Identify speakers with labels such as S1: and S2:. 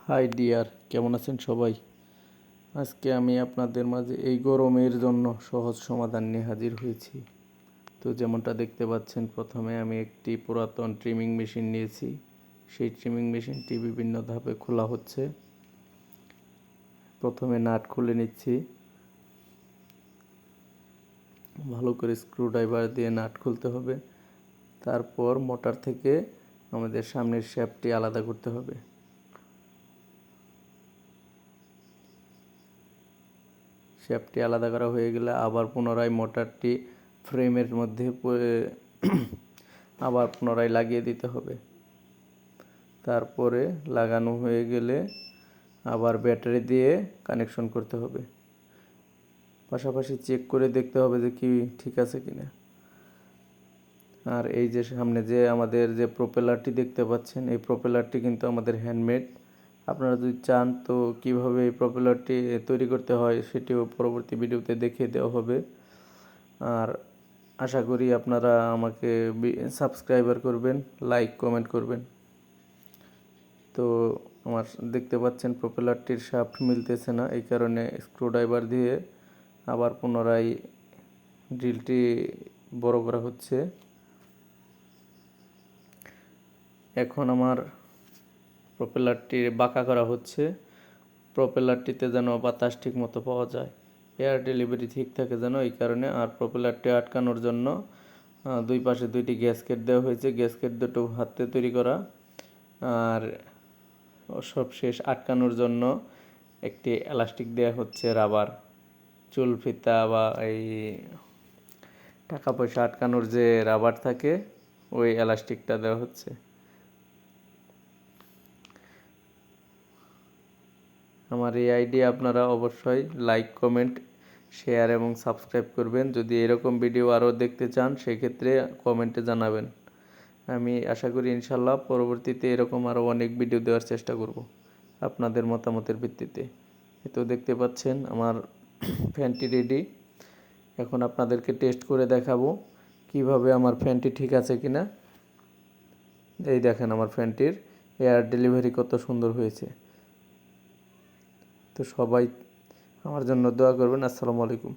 S1: High deer, কেমন আছেন সবাই? আজকে আমি আপনাদের মাঝে এই গরমের জন্য সহজ সমাধান নিয়ে হাজির হয়েছি। তো যেমনটা দেখতে পাচ্ছেন, প্রথমে আমি একটি পুরাতন ট্রিমিং মেশিন নিয়েছি। সেই ট্রিমিং মেশিনটি বিভিন্ন ধাপে খোলা হচ্ছে। প্রথমে নাট খুলে নিচ্ছি। ভালো করে স্ক্রুড্রাইভার দিয়ে নাট খুলতে হবে। তারপর মোটর থেকে আমাদের সামনের শ্যাফটটি আলাদা করতে হবে। শ্যাফটটি আলাদা করা হয়ে গেলে আবার পুনরায় মোটরটি ফ্রেমের মধ্যে আবার পুনরায় লাগিয়ে দিতে হবে। তারপরে লাগানো হয়ে গেলে আবার ব্যাটারি দিয়ে কানেকশন করতে হবে। পাশাপাশি চেক করে দেখতে হবে যে কি ঠিক আছে কিনা। আর এই যে সামনে যে আমাদের যে প্রপেলারটি দেখতে পাচ্ছেন, এই প্রপেলারটি কিন্তু আমাদের হ্যান্ডমেড। আপনারা যদি চান তো কিভাবে এই প্রপেলারটি তৈরি করতে হয় সেটিও পরবর্তী ভিডিওতে দেখিয়ে দেওয়া হবে। আর আশা করি আপনারা আমাকে সাবস্ক্রাইবার করবেন, লাইক কমেন্ট করবেন। তো আমার দেখতে পাচ্ছেন প্রপেলারটির শাফট মিলতেছে না, এই কারণে স্ক্রুড্রাইভার দিয়ে আবার পুনরায় ড্রিলটি বড় করা হচ্ছে। এখন আমার প্রপেলারটি বাঁকা করা হচ্ছে। প্রপেলারটিতে যেন বাতাস ঠিক মতো পাওয়া যায়, এয়ার ডেলিভারি ঠিক থাকে যেন, এই কারণে। আর প্রপেলারটি আটকানোর জন্য দুই পাশে দুইটি গ্যাসকেট দেওয়া হয়েছে। গ্যাসকেট দুটো হাতে তৈরি করা। আর সব শেষ আটকানোর জন্য একটি এলাস্টিক দেওয়া হচ্ছে, রাবার, চুল ফিতা বা এই টাকা পয়সা আটকানোর যে রাবার থাকে ওই এলাস্টিকটা দেওয়া হচ্ছে। আমার এই আইডিয়া আপনারা অবশ্যই লাইক কমেন্ট শেয়ার এবং সাবস্ক্রাইব করবেন। যদি এরকম ভিডিও আরও দেখতে চান সেক্ষেত্রে কমেন্টে জানাবেন। আমি আশা করি ইনশাল্লাহ পরবর্তীতে এরকম আরও অনেক ভিডিও দেওয়ার চেষ্টা করব আপনাদের মতামতের ভিত্তিতে। তো দেখতে পাচ্ছেন আমার ফ্যানটি রেডি। এখন আপনাদেরকে টেস্ট করে দেখাবো কিভাবে আমার ফ্যানটি ঠিক আছে কিনা। এই দেখেন আমার ফ্যানটির এয়ার ডেলিভারি কত সুন্দর হয়েছে। তো সবাই আমার জন্য দোয়া করবেন। আসসালামু আলাইকুম।